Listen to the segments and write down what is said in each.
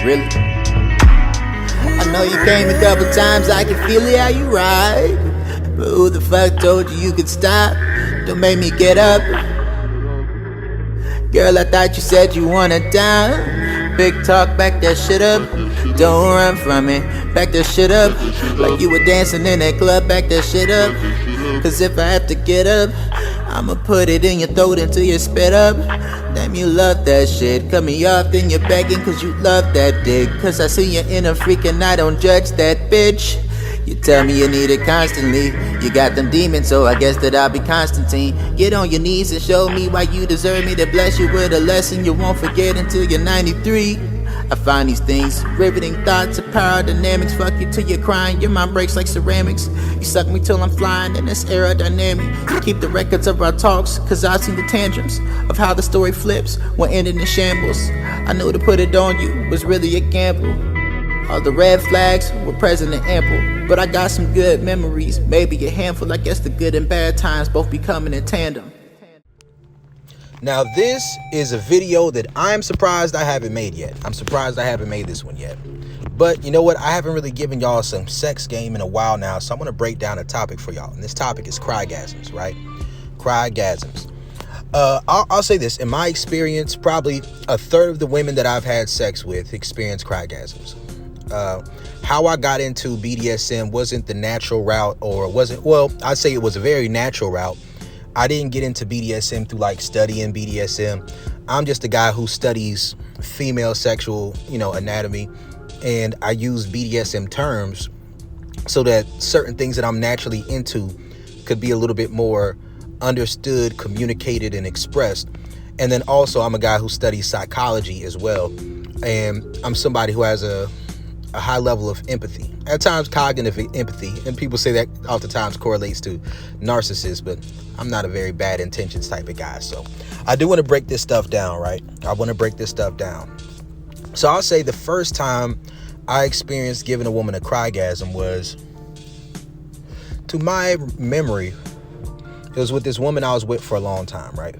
Really? I know you came a couple times, I can feel it how you ride. But who the fuck told you could stop? Don't make me get up. Girl, I thought you said you wanted down. Big talk, back that shit up. Don't run from it, back that shit up. Like you were dancing in that club, back that shit up. Cause if I have to get up, I'ma put it in your throat until you spit up. Damn, you love that shit. Cut me off, then you're begging cause you love that dick. Cause I see you in a freak and I don't judge that bitch. You tell me you need it constantly. You got them demons, so I guess that I'll be Constantine. Get on your knees and show me why you deserve me to bless you with a lesson you won't forget until you're 93. I find these things, riveting thoughts of power dynamics. Fuck you till you're crying, your mind breaks like ceramics. You suck me till I'm flying in this aerodynamic. Keep the records of our talks, cause I've seen the tantrums of how the story flips when ending in shambles. I knew to put it on you was really a gamble. All the red flags were present and ample, but I got some good memories, maybe a handful. I guess the good and bad times both be coming in tandem. Now this is a video that I'm surprised I haven't made yet. I'm surprised I haven't made this one yet. But you know what? I haven't really given y'all some sex game in a while now, so I'm going to break down a topic for y'all. And this topic is Crygasms, right? Crygasms. I'll say this. In my experience, probably a third of the women that I've had sex with experience Crygasms. How I got into BDSM wasn't the natural route, or wasn't, well, I'd say it was a very natural route. I didn't get into BDSM through like studying BDSM. I'm just a guy who studies female sexual, anatomy, and I use BDSM terms so that certain things that I'm naturally into could be a little bit more understood, communicated, and expressed. And then also I'm a guy who studies psychology as well, and I'm somebody who has a high level of empathy, at times cognitive empathy, and people say that oftentimes correlates to narcissists, but I'm not a very bad intentions type of guy. So I do want to break this stuff down, right? I want to break this stuff down. So I'll say the first time I experienced giving a woman a crygasm was, to my memory, it was with this woman I was with for a long time, right?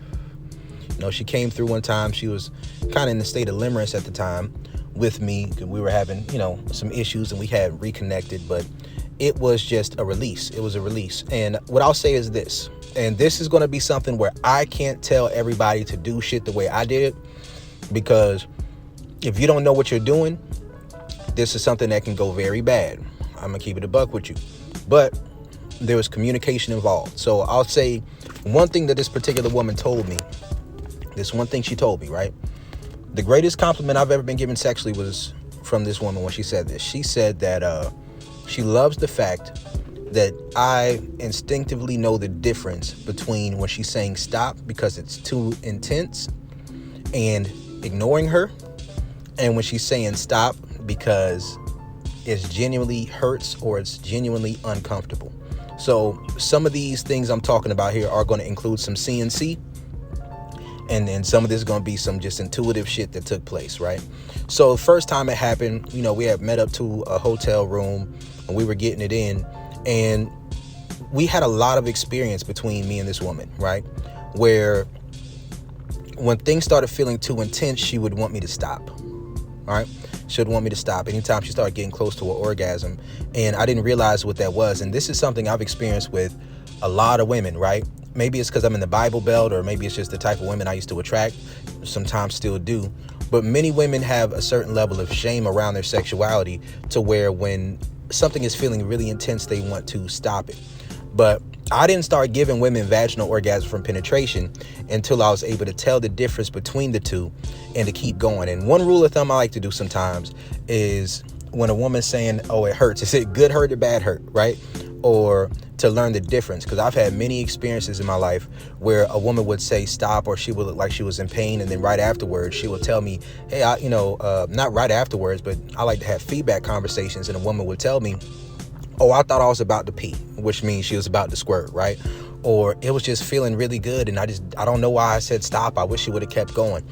She came through one time. She was kind of in the state of limerence at the time with me. We were having, some issues and we had reconnected, but it was just a release. It was a release. And what I'll say is this, and this is going to be something where I can't tell everybody to do shit the way I did it, because if you don't know what you're doing, this is something that can go very bad. I'm going to keep it a buck with you, but there was communication involved. So I'll say one thing that this particular woman told me, right? The greatest compliment I've ever been given sexually was from this woman when she said this. She said that she loves the fact that I instinctively know the difference between when she's saying stop because it's too intense and ignoring her, and when she's saying stop because it genuinely hurts or it's genuinely uncomfortable. So some of these things I'm talking about here are going to include some CNC, and then some of this is going to be some just intuitive shit that took place, right? So the first time it happened, we had met up to a hotel room and we were getting it in, and we had a lot of experience between me and this woman, right? Where when things started feeling too intense, she would want me to stop, all right? She would want me to stop anytime she started getting close to an orgasm, and I didn't realize what that was. And this is something I've experienced with a lot of women, right? Maybe it's because I'm in the Bible Belt, or maybe it's just the type of women I used to attract, sometimes still do. But many women have a certain level of shame around their sexuality to where when something is feeling really intense, they want to stop it. But I didn't start giving women vaginal orgasm from penetration until I was able to tell the difference between the two and to keep going. And one rule of thumb I like to do sometimes is when a woman's saying, oh, it hurts, is it good hurt or bad hurt, right? Or to learn the difference, because I've had many experiences in my life where a woman would say stop, or she would look like she was in pain, and then right afterwards she would tell me, hey, not right afterwards, but I like to have feedback conversations, and a woman would tell me, oh, I thought I was about to pee, which means she was about to squirt, right? Or it was just feeling really good, and I don't know why I said stop. I wish she would have kept going.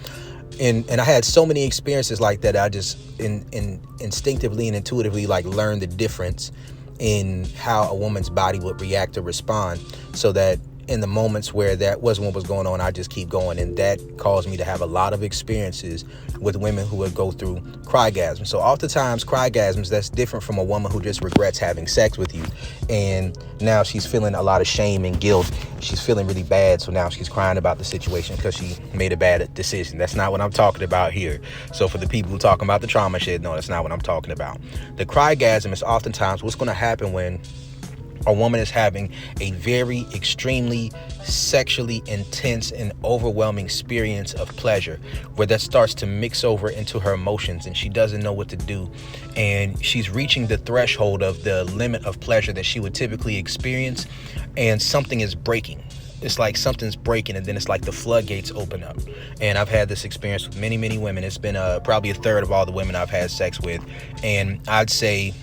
And I had so many experiences like that. I just instinctively and intuitively learned the difference in how a woman's body would react or respond, so that in the moments where that wasn't what was going on, I just keep going. And that caused me to have a lot of experiences with women who would go through crygasms. So oftentimes crygasms, that's different from a woman who just regrets having sex with you. And now she's feeling a lot of shame and guilt. She's feeling really bad. So now she's crying about the situation because she made a bad decision. That's not what I'm talking about here. So for the people who talking about the trauma shit, no, that's not what I'm talking about. The crygasm is oftentimes what's going to happen when a woman is having a very extremely sexually intense and overwhelming experience of pleasure, where that starts to mix over into her emotions and she doesn't know what to do, and she's reaching the threshold of the limit of pleasure that she would typically experience, and something is breaking. It's like something's breaking, and then it's like the floodgates open up. And I've had this experience with many, many women. It's been probably a third of all the women I've had sex with, and I'd say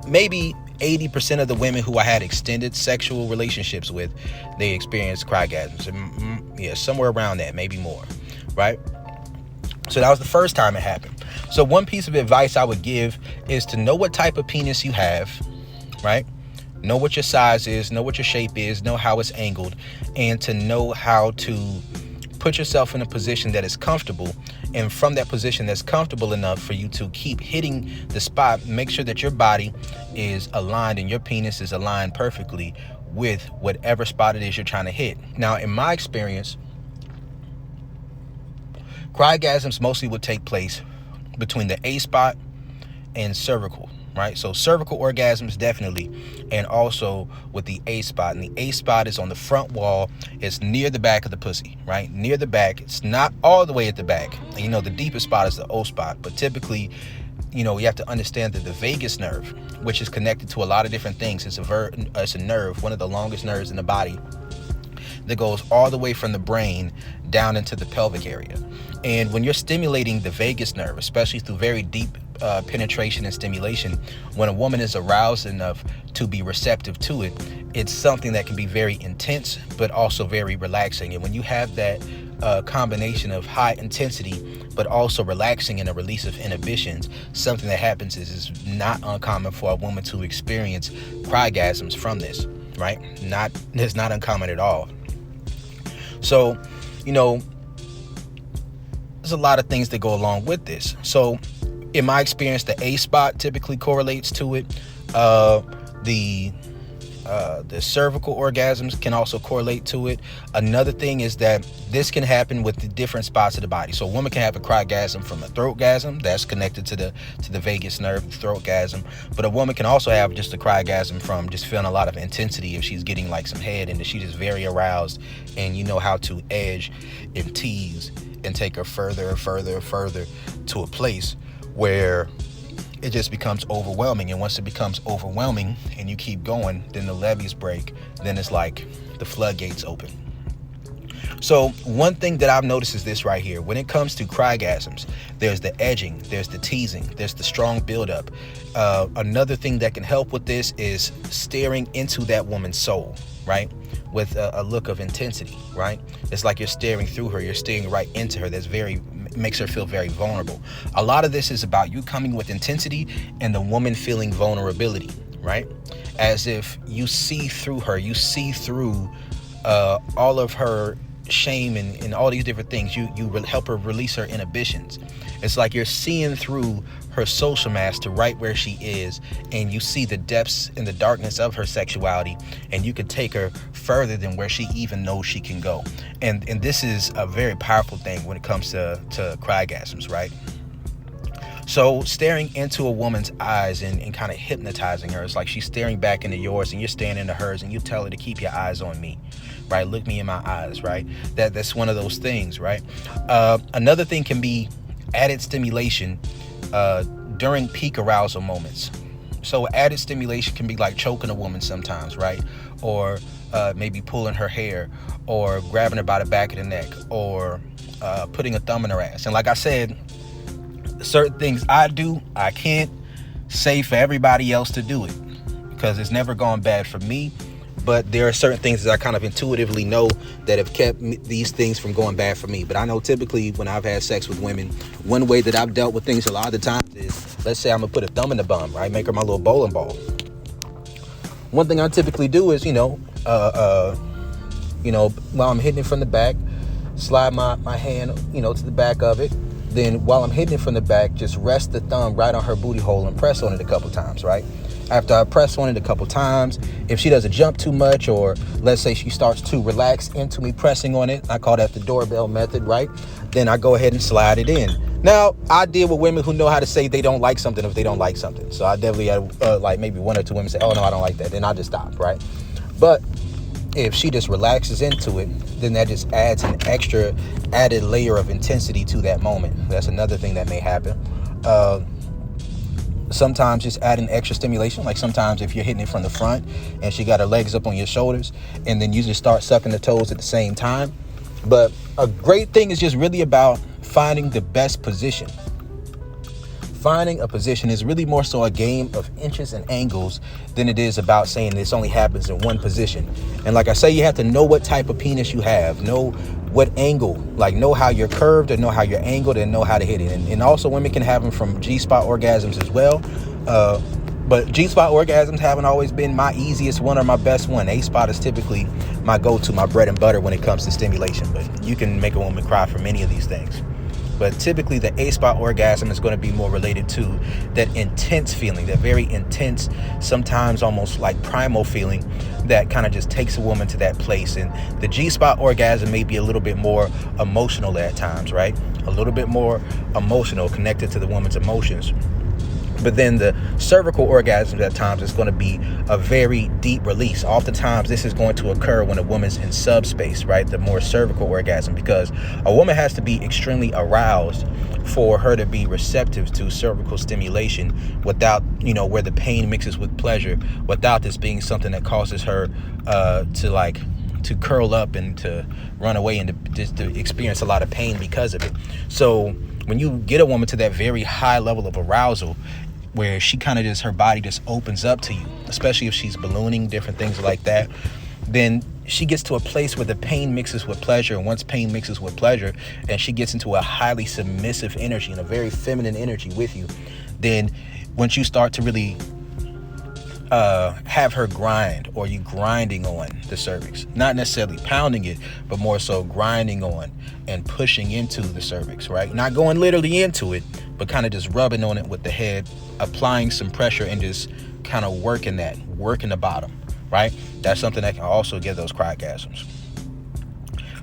maybe 80% of the women who I had extended sexual relationships with, they experienced crygasms. Yeah, somewhere around that, maybe more, right? So that was the first time it happened. So one piece of advice I would give is to know what type of penis you have, right? Know what your size is, know what your shape is, know how it's angled, and to know how to put yourself in a position that is comfortable. And from that position that's comfortable enough for you to keep hitting the spot, make sure that your body is aligned and your penis is aligned perfectly with whatever spot it is you're trying to hit. Now, in my experience, crygasms mostly would take place between the A spot and cervical, right? So cervical orgasms definitely, and also with the A spot. And the A spot is on the front wall. It's near the back of the pussy, right? Near the back. It's not all the way at the back. And you know, the deepest spot is the O spot. But typically, you know, you have to understand that the vagus nerve, which is connected to a lot of different things, it's a nerve, one of the longest nerves in the body, that goes all the way from the brain down into the pelvic area. And when you're stimulating the vagus nerve, especially through very deep penetration and stimulation, when a woman is aroused enough to be receptive to it, it's something that can be very intense but also very relaxing. And when you have that combination of high intensity but also relaxing and a release of inhibitions, something that happens is not uncommon for a woman to experience crygasms from this, right? It's not uncommon at all. So, you know, there's a lot of things that go along with this. So in my experience, the A spot typically correlates to it. The cervical orgasms can also correlate to it. Another thing is that this can happen with the different spots of the body. So a woman can have a crygasm from a throatgasm that's connected to the vagus nerve, the throatgasm. But a woman can also have just a crygasm from just feeling a lot of intensity if she's getting like some head and she's just very aroused, and you know how to edge and tease and take her further and further and further to a place where it just becomes overwhelming. And once it becomes overwhelming and you keep going, then the levees break. Then it's like the floodgates open. So one thing that I've noticed is this right here. When it comes to crygasms, there's the edging, there's the teasing, there's the strong buildup. Another thing that can help with this is staring into that woman's soul, right? With a look of intensity, right? It's like you're staring through her, you're staring right into her. Makes her feel very vulnerable. A lot of this is about you coming with intensity and the woman feeling vulnerability, right? As if you see through her, you see through all of her shame and all these different things. You help her release her inhibitions. It's like you're seeing through her social mask to right where she is, and you see the depths and the darkness of her sexuality, and you can take her further than where she even knows she can go. And this is a very powerful thing when it comes to crygasms, right? So staring into a woman's eyes and kind of hypnotizing her, it's like she's staring back into yours and you're staring into hers, and you tell her to keep your eyes on me, right? Look me in my eyes, right? That's one of those things, right? Another thing can be added stimulation during peak arousal moments. So added stimulation can be like choking a woman sometimes, right? Or maybe pulling her hair, or grabbing her by the back of the neck, or putting a thumb in her ass. And like I said, certain things I do, I can't say for everybody else to do it, because it's never gone bad for me. But there are certain things that I kind of intuitively know that have kept these things from going bad for me. But I know typically when I've had sex with women, one way that I've dealt with things a lot of the times is, let's say I'm gonna put a thumb in the bum, right? Make her my little bowling ball. One thing I typically do is, while I'm hitting it from the back, slide my hand, to the back of it. Then while I'm hitting it from the back, just rest the thumb right on her booty hole and press on it a couple times, right? After I press on it a couple times, if she doesn't jump too much, or let's say she starts to relax into me pressing on it, I call that the doorbell method, right? Then I go ahead and slide it in. Now, I deal with women who know how to say they don't like something if they don't like something. So I definitely had like maybe one or two women say, oh no, I don't like that. Then I just stop, right? But if she just relaxes into it, then that just adds an extra added layer of intensity to that moment. That's another thing that may happen. Sometimes just adding extra stimulation, like sometimes if you're hitting it from the front and she got her legs up on your shoulders, and then you just start sucking the toes at the same time. But a great thing is just really about finding the best position. Finding a position is really more so a game of inches and angles than it is about saying this only happens in one position. And like I say, you have to know what type of penis you have, know what angle, like know how you're curved or know how you're angled and know how to hit it. And also women can have them from G-spot orgasms as well. But G-spot orgasms haven't always been my easiest one or my best one. A-spot is typically my go-to, my bread and butter when it comes to stimulation. But you can make a woman cry for many of these things. But typically the A-spot orgasm is going to be more related to that intense feeling, that very intense, sometimes almost like primal feeling that kind of just takes a woman to that place. And the G-spot orgasm may be a little bit more emotional at times, right? A little bit more emotional, connected to the woman's emotions. But then the cervical orgasm at times is going to be a very deep release. Oftentimes, this is going to occur when a woman's in subspace, right? The more cervical orgasm, because a woman has to be extremely aroused for her to be receptive to cervical stimulation without, where the pain mixes with pleasure, without this being something that causes her to curl up and to run away and to experience a lot of pain because of it. So when you get a woman to that very high level of arousal, where she kind of just, her body just opens up to you, especially if she's ballooning, different things like that, then she gets to a place where the pain mixes with pleasure. And once pain mixes with pleasure and she gets into a highly submissive energy and a very feminine energy with you, then once you start to really have her grind, or you grinding on the cervix, not necessarily pounding it, but more so grinding on and pushing into the cervix, right? Not going literally into it, but kind of just rubbing on it with the head, applying some pressure and just kind of working the bottom, right? That's something that can also give those crygasms,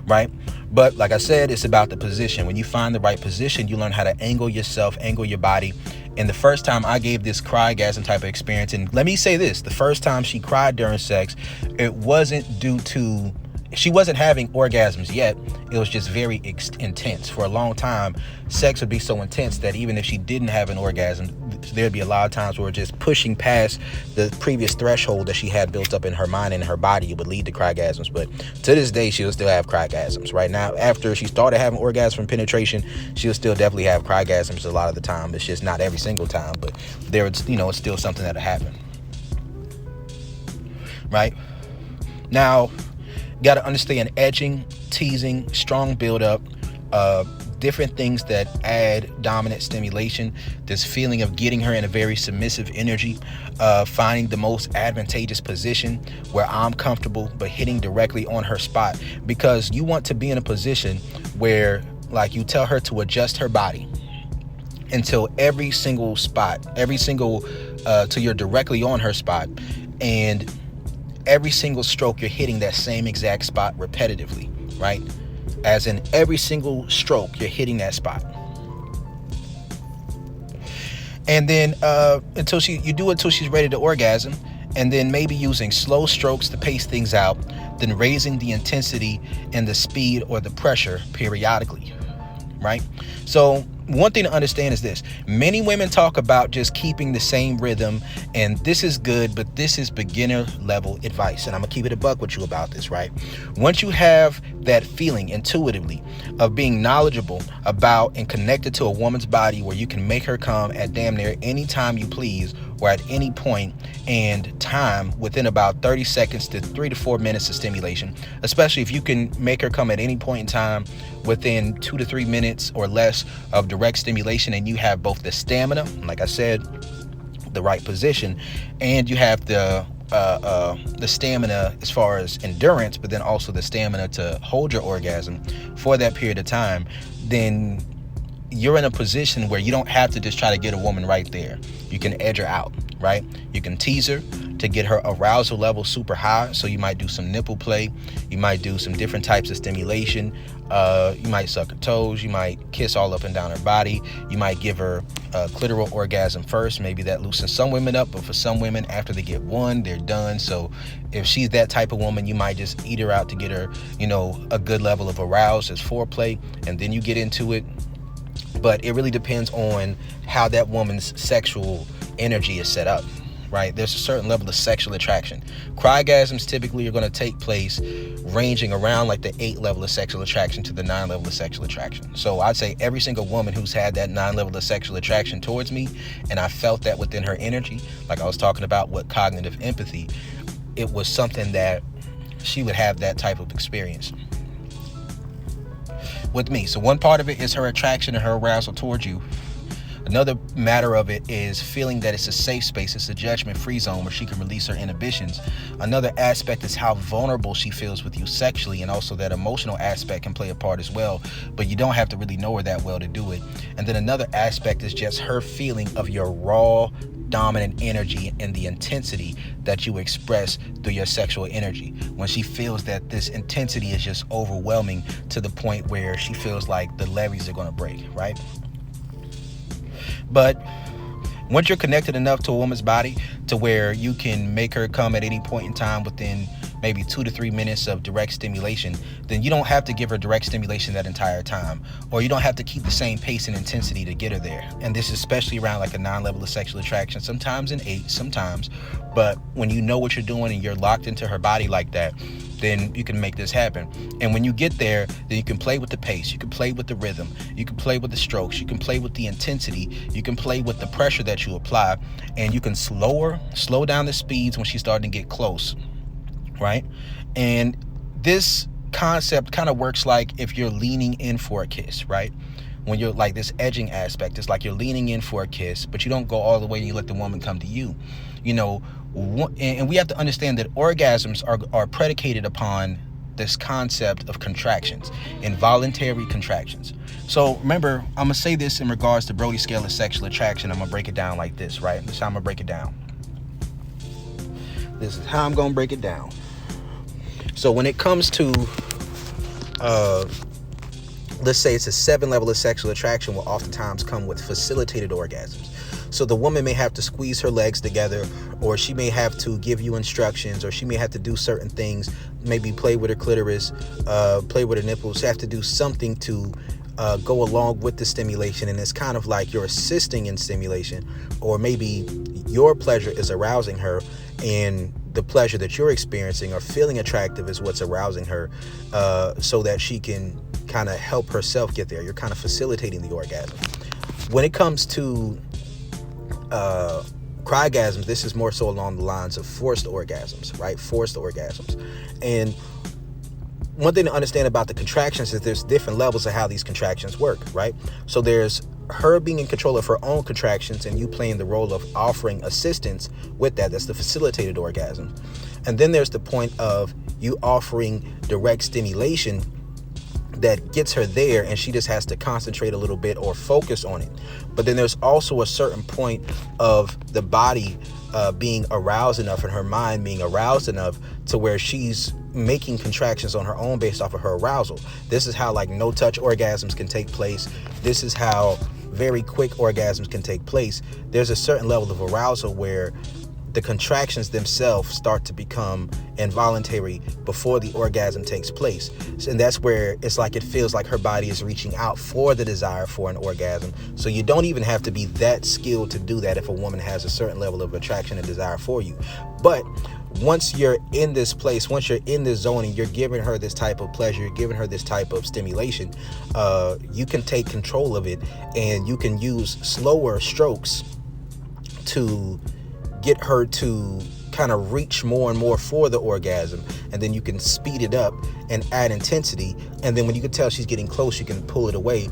right? But like I said, it's about the position. When you find the right position, you learn how to angle yourself, angle your body. And the first time I gave this crygasm type of experience, and let me say this, the first time she cried during sex, it wasn't due to, she wasn't having orgasms yet. It was just very intense. For a long time, sex would be so intense that even if she didn't have an orgasm, there'd be a lot of times where just pushing past the previous threshold that she had built up in her mind and her body, it would lead to crygasms. But to this day, she'll still have crygasms. Right now, after she started having orgasms from penetration, she'll still definitely have crygasms a lot of the time. It's just not every single time, but there, it's still something that'll happen. Right now, got to understand edging, teasing, strong buildup, different things that add dominant stimulation, this feeling of getting her in a very submissive energy, finding the most advantageous position where I'm comfortable, but hitting directly on her spot, because you want to be in a position where, like, you tell her to adjust her body until every single spot, till you're directly on her spot, and every single stroke you're hitting that same exact spot repetitively, right? As in every single stroke you're hitting that spot. And then until she's ready to orgasm, and then maybe using slow strokes to pace things out, then raising the intensity and the speed or the pressure periodically, right? So one thing to understand is this: many women talk about just keeping the same rhythm, and this is good, but this is beginner level advice, and I'm gonna keep it a buck with you about this, right? Once you have that feeling intuitively of being knowledgeable about and connected to a woman's body, where you can make her come at damn near any time you please, or at any point and time within about 30 seconds to 3 to 4 minutes of stimulation, especially if you can make her come at any point in time within 2 to 3 minutes or less of direct stimulation, and you have both the stamina, like I said, the right position, and you have the the stamina as far as endurance, but then also the stamina to hold your orgasm for that period of time, then you're in a position where you don't have to just try to get a woman right there. You can edge her out, right? You can tease her to get her arousal level super high. So you might do some nipple play. You might do some different types of stimulation. You might suck her toes. You might kiss all up and down her body. You might give her a clitoral orgasm first. Maybe that loosens some women up, but for some women, after they get one, they're done. So if she's that type of woman, you might just eat her out to get her, a good level of arousal as foreplay, and then you get into it. But it really depends on how that woman's sexual energy is set up, right? There's a certain level of sexual attraction. Crygasms typically are going to take place ranging around like the 8 level of sexual attraction to the 9 level of sexual attraction. So I'd say every single woman who's had that 9 level of sexual attraction towards me, and I felt that within her energy, like I was talking about with cognitive empathy, it was something that she would have that type of experience with me. So one part of it is her attraction and her arousal towards you. Another matter of it is feeling that it's a safe space. It's a judgment-free zone where she can release her inhibitions. Another aspect is how vulnerable she feels with you sexually, and also that emotional aspect can play a part as well, but you don't have to really know her that well to do it. And then another aspect is just her feeling of your raw, dominant energy and the intensity that you express through your sexual energy. When she feels that this intensity is just overwhelming to the point where she feels like the levees are going to break, right? But once you're connected enough to a woman's body to where you can make her come at any point in time within maybe 2 to 3 minutes of direct stimulation, then you don't have to give her direct stimulation that entire time, or you don't have to keep the same pace and intensity to get her there. And this is especially around like a 9 level of sexual attraction, sometimes an 8, sometimes. But when you know what you're doing and you're locked into her body like that, then you can make this happen. And when you get there, then you can play with the pace, you can play with the rhythm, you can play with the strokes, you can play with the intensity, you can play with the pressure that you apply, and you can slow down the speeds when she's starting to get close, right? And this concept kind of works like if you're leaning in for a kiss, right? When you're like this edging aspect, it's like you're leaning in for a kiss, but you don't go all the way and you let the woman come to you, and we have to understand that orgasms are predicated upon this concept of contractions, involuntary contractions. So remember, I'm gonna say this in regards to Brody scale of sexual attraction. I'm gonna break it down like this, right? This is how I'm gonna break it down. This is how I'm gonna break it down. So when it comes to let's say it's a 7 level of sexual attraction, will oftentimes come with facilitated orgasms. So the woman may have to squeeze her legs together, or she may have to give you instructions, or she may have to do certain things, maybe play with her clitoris, play with her nipples, have to do something to go along with the stimulation. And it's kind of like you're assisting in stimulation, or maybe your pleasure is arousing her, and the pleasure that you're experiencing or feeling attractive is what's arousing her, so that she can kind of help herself get there. You're kind of facilitating the orgasm. When it comes to Crygasms, this is more so along the lines of forced orgasms, right? Forced orgasms. And one thing to understand about the contractions is there's different levels of how these contractions work, right? So there's her being in control of her own contractions and you playing the role of offering assistance with that. That's the facilitated orgasm. And then there's the point of you offering direct stimulation that gets her there, and she just has to concentrate a little bit or focus on it. But then there's also a certain point of the body being aroused enough and her mind being aroused enough to where she's making contractions on her own based off of her arousal. This is how like no touch orgasms can take place. This is how very quick orgasms can take place. There's a certain level of arousal where the contractions themselves start to become involuntary before the orgasm takes place. And that's where it's like it feels like her body is reaching out for the desire for an orgasm. So you don't even have to be that skilled to do that if a woman has a certain level of attraction and desire for you. But once you're in this place, once you're in this zone and you're giving her this type of pleasure, you're giving her this type of stimulation, you can take control of it, and you can use slower strokes to get her to kind of reach more and more for the orgasm. And then you can speed it up and add intensity. And then when you can tell she's getting close, you can pull it away.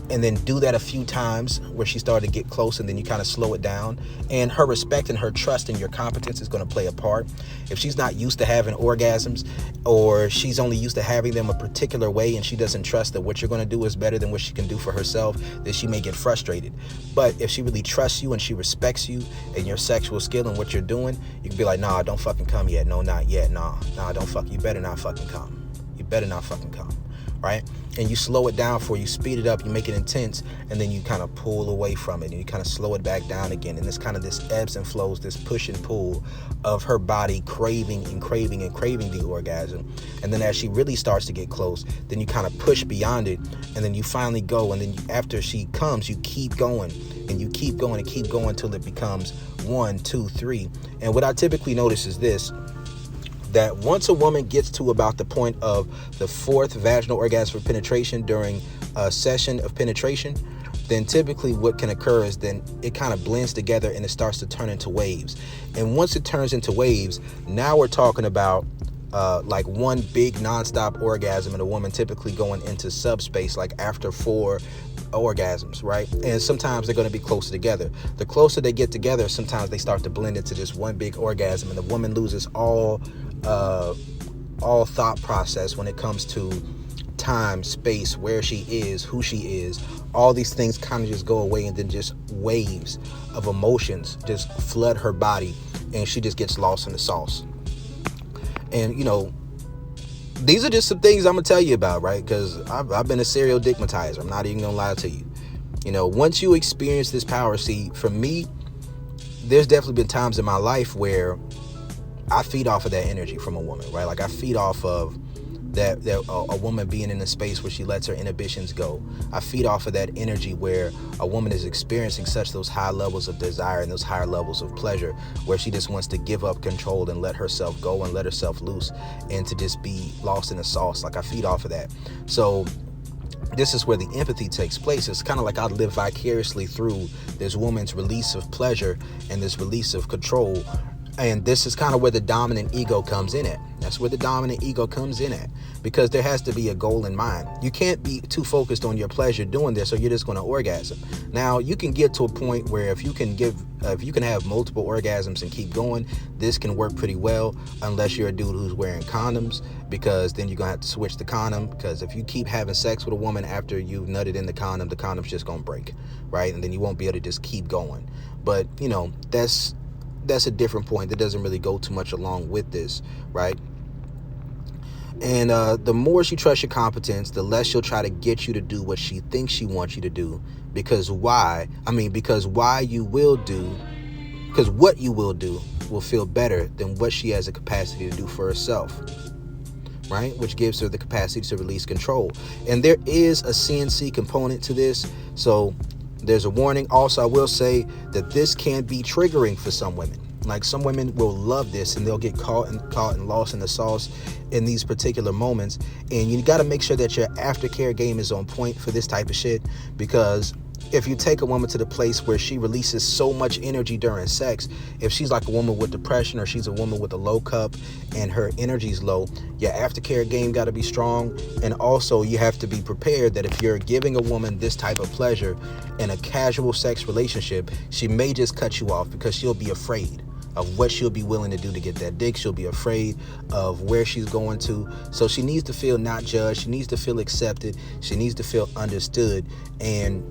and then do that a few times where she started to get close, and then you kind of slow it down. And her respect and her trust in your competence is going to play a part. If she's not used to having orgasms, or she's only used to having them a particular way, and she doesn't trust that what you're going to do is better than what she can do for herself, then she may get frustrated. But if she really trusts you and she respects you and your sexual skill and what you're doing, you can be like, nah, don't fucking come yet. No, not yet. Nah, don't fuck. You better not fucking come. You better not fucking come. Right? And you slow it down for you, speed it up, you make it intense, and then you kind of pull away from it, and you kind of slow it back down again. And it's kind of this ebbs and flows, this push and pull of her body craving and craving and craving the orgasm. And then as she really starts to get close, then you kind of push beyond it, and then you finally go. And then after she comes, you keep going, and you keep going and keep going until it becomes 1, 2, 3. And what I typically notice is this, that once a woman gets to about the point of the 4th vaginal orgasm for penetration during a session of penetration, then typically what can occur is then it kind of blends together and it starts to turn into waves. And once it turns into waves, now we're talking about like one big nonstop orgasm, and a woman typically going into subspace like after 4 orgasms, right? And sometimes they're going to be closer together. The closer they get together, sometimes they start to blend into this one big orgasm, and the woman loses all thought process when it comes to time, space, where she is, who she is. All these things kind of just go away, and then just waves of emotions just flood her body, and she just gets lost in the sauce. And these are just some things I'm gonna tell you about, right? Because I've been a serial dickmatizer. I'm not even gonna lie to you. Once you experience this power, see, for me, there's definitely been times in my life where I feed off of that energy from a woman, right? Like I feed off of that a woman being in a space where she lets her inhibitions go. I feed off of that energy where a woman is experiencing those high levels of desire and those higher levels of pleasure, where she just wants to give up control and let herself go and let herself loose, and to just be lost in the sauce. Like I feed off of that. So this is where the empathy takes place. It's kind of like I live vicariously through this woman's release of pleasure and this release of control. And this is kind of where the dominant ego comes in at. That's where the dominant ego comes in at, because there has to be a goal in mind. You can't be too focused on your pleasure doing this, or you're just going to orgasm. Now, you can get to a point where if you can have multiple orgasms and keep going, this can work pretty well, unless you're a dude who's wearing condoms, because then you're going to have to switch the condom, because if you keep having sex with a woman after you've nutted in the condom's just going to break, right? And then you won't be able to just keep going. But, that's a different point that doesn't really go too much along with this, right? And the more she trusts your competence, the less she'll try to get you to do what she thinks she wants you to do. Because what you will do will feel better than what she has a capacity to do for herself, right? Which gives her the capacity to release control. And there is a CNC component to this, so there's a warning. Also, I will say that this can be triggering for some women. Like some women will love this, and they'll get caught and lost in the sauce in these particular moments. And you got to make sure that your aftercare game is on point for this type of shit, because if you take a woman to the place where she releases so much energy during sex, if she's like a woman with depression, or she's a woman with a low cup and her energy's low, your aftercare game got to be strong. And also you have to be prepared that if you're giving a woman this type of pleasure in a casual sex relationship, she may just cut you off because she'll be afraid of what she'll be willing to do to get that dick. She'll be afraid of where she's going to. So she needs to feel not judged. She needs to feel accepted. She needs to feel understood. And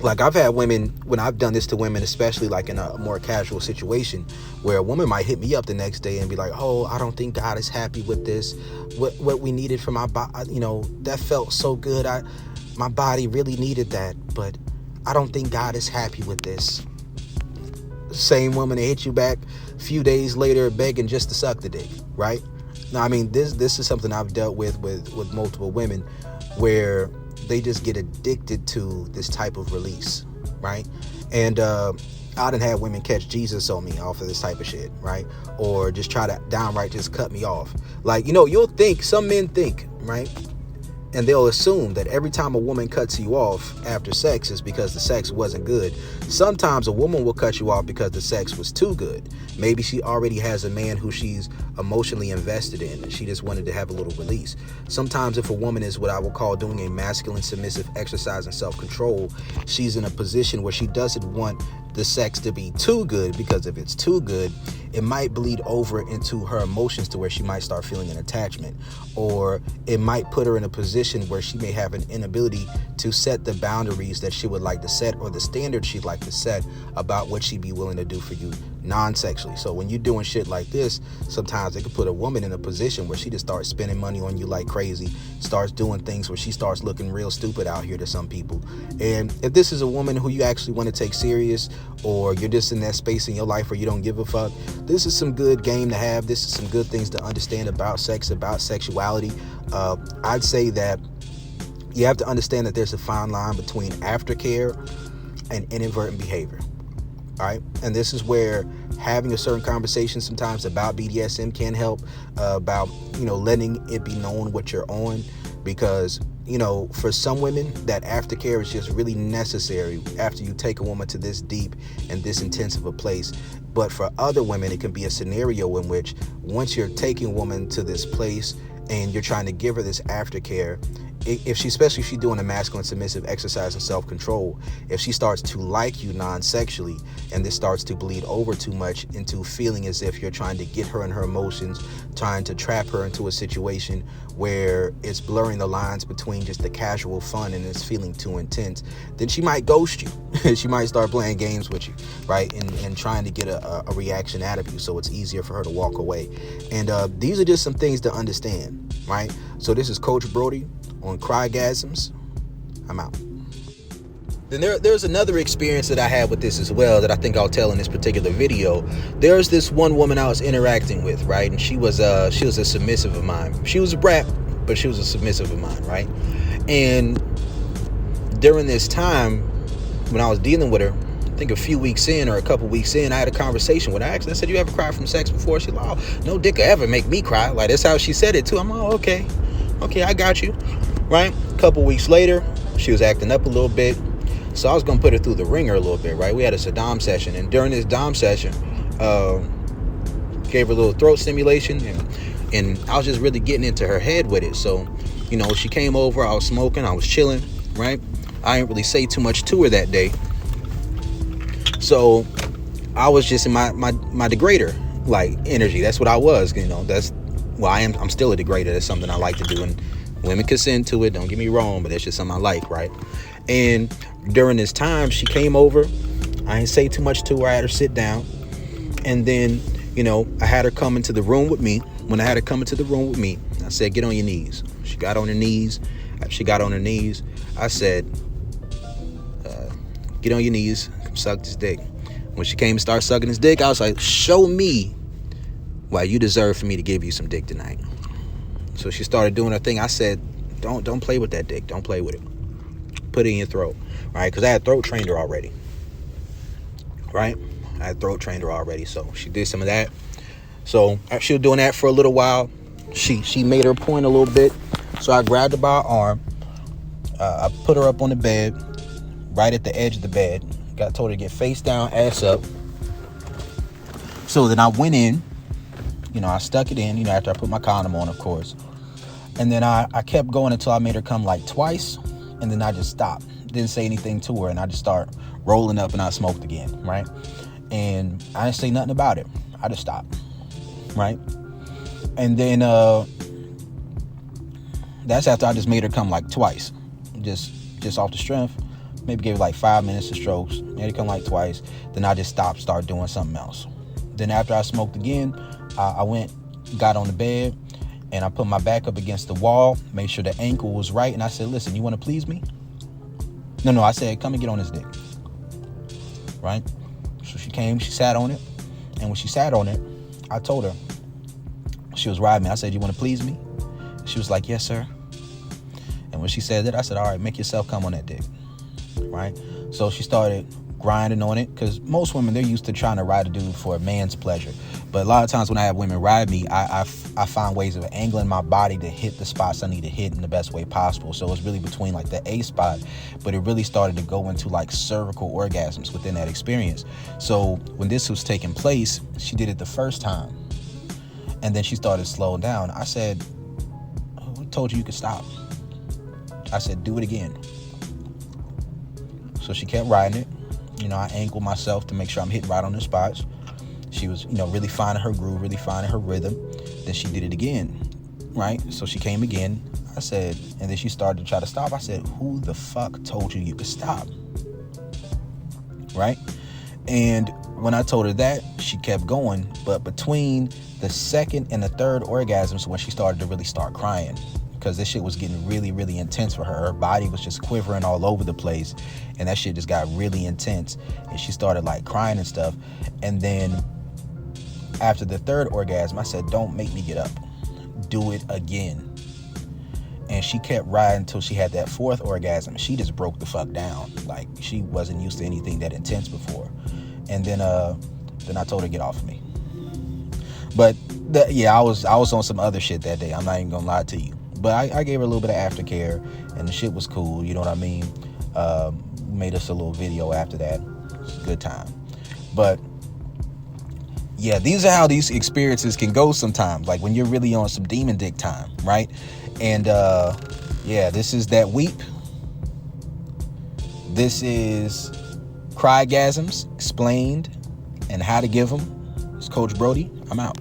like I've had women, when I've done this to women, especially like in a more casual situation, where a woman might hit me up the next day and be like, oh, I don't think God is happy with this. What we needed from my body, that felt so good. My body really needed that, but I don't think God is happy with this. Same woman that hit you back a few days later begging just to suck the dick, right? Now, I mean, this is something I've dealt with multiple women, where they just get addicted to this type of release, right? And I done had women catch Jesus on me off of this type of shit, right? Or just try to downright just cut me off. Like, you'll think, some men think, right, And they'll assume that every time a woman cuts you off after sex is because the sex wasn't good. Sometimes a woman will cut you off because the sex was too good. Maybe she already has a man who she's emotionally invested in and she just wanted to have a little release. Sometimes if a woman is what I would call doing a masculine submissive exercise in self-control, she's in a position where she doesn't want the sex to be too good, because if it's too good, it might bleed over into her emotions to where she might start feeling an attachment, or it might put her in a position where she may have an inability to set the boundaries that she would like to set, or the standards she'd like to set about what she'd be willing to do for you non-sexually. So when you're doing shit like this, sometimes it could put a woman in a position where she just starts spending money on you like crazy, starts doing things where she starts looking real stupid out here to some people. And if this is a woman who you actually want to take serious, or you're just in that space in your life where you don't give a fuck, this is some good game to have. This is some good things to understand about sex, about sexuality. I'd say that you have to understand that there's a fine line between aftercare and inadvertent behavior. All right. And this is where having a certain conversation sometimes about BDSM can help, about, letting it be known what you're on, because, for some women, that aftercare is just really necessary after you take a woman to this deep and this intensive a place. But for other women, it can be a scenario in which once you're taking a woman to this place and you're trying to give her this aftercare, especially if she's doing a masculine submissive exercise in self-control, if she starts to like you non-sexually and this starts to bleed over too much into feeling as if you're trying to get her in her emotions, trying to trap her into a situation where it's blurring the lines between just the casual fun and it's feeling too intense, then she might ghost you. She might start playing games with you, right? And trying to get a reaction out of you, so it's easier for her to walk away. And these are just some things to understand, right? So this is Coach Brody on Crygasms. I'm out. Then there's another experience that I had with this as well that I think I'll tell in this particular video. There's this one woman I was interacting with, right? And she was a submissive of mine. She was a brat, but she was a submissive of mine, right? And during this time, when I was dealing with her, I think a few weeks in or a couple weeks in, I had a conversation with her. I said, "You ever cried from sex before?" She's like, "Oh, no dick will ever make me cry." Like, that's how she said it too. I'm like, okay, I got you. Right? A couple weeks later, she was acting up a little bit. So I was going to put her through the ringer a little bit, right? We had a Saddam session. And during this Dom session, gave her a little throat stimulation. And I was just really getting into her head with it. So, she came over. I was smoking. I was chilling, right? I didn't really say too much to her that day. So I was just in my degrader, like, energy. That's what I was, I'm still a degrader. That's something I like to do. And women consent to it, don't get me wrong, but that's just something I like, right? And during this time, she came over. I didn't say too much to her. I had her sit down. And then, I had her come into the room with me. When I had her come into the room with me, I said, "Get on your knees." She got on her knees. After she got on her knees, I said, "Get on your knees, suck this dick." When she came and started sucking his dick, I was like, "Show me why you deserve for me to give you some dick tonight." So she started doing her thing. I said, don't play with that dick. Don't play with it. Put it in your throat, right? Because I had throat trained her already, right? I had throat trained her already. So she did some of that. So she was doing that for a little while. She made her point a little bit. So I grabbed her by her arm. I put her up on the bed, right at the edge of the bed. Told her to get face down, ass up. So then I went in. I stuck it in, after I put my condom on, of course. And then I kept going until I made her come like twice. And then I just stopped. Didn't say anything to her. And I just started rolling up and I smoked again, right? And I didn't say nothing about it. I just stopped, right? And then that's after I just made her come like twice. Just off the strength. Maybe gave her like 5 minutes of strokes. Made her come like twice. Then I just stopped, started doing something else. Then after I smoked again, I went, got on the bed, and I put my back up against the wall, made sure the ankle was right, and I said, "Listen, you want to please me?" No, I said, "Come and get on this dick." Right? So she came, she sat on it, and when she sat on it, I told her, she was riding me, I said, "You want to please me?" She was like, "Yes, sir." And when she said that, I said, "All right, make yourself come on that dick." Right? So she started grinding on it, because most women, they're used to trying to ride a dude for a man's pleasure. But a lot of times when I have women ride me, I find ways of angling my body to hit the spots I need to hit in the best way possible. So it's really between like the A spot, but it really started to go into like cervical orgasms within that experience. So when this was taking place, she did it the first time, and then she started slowing down. I said, "Who told you could stop?" I said, "Do it again." So she kept riding it. I angled myself to make sure I'm hitting right on the spots. She was, really finding her groove, really finding her rhythm. Then she did it again, right? So she came again. I said, and then she started to try to stop. I said, "Who the fuck told you could stop?" Right? And when I told her that, she kept going. But between the second and the third orgasms, when she started to really start crying, because this shit was getting really, really intense for her. Her body was just quivering all over the place, and that shit just got really intense, and she started like crying and stuff. And then after the third orgasm, I said, "Don't make me get up. Do it again." And she kept riding until she had that fourth orgasm. She just broke the fuck down. Like, she wasn't used to anything that intense before. And then I told her, "Get off of me." But I was on some other shit that day. I'm not even gonna lie to you. But I gave her a little bit of aftercare, and the shit was cool. You know what I mean? Made us a little video after that. It was a good time. But yeah, these are how these experiences can go sometimes. Like when you're really on some demon dick time, right? And this is that weep. This is Crygasms explained and how to give them. It's Coach Brody. I'm out.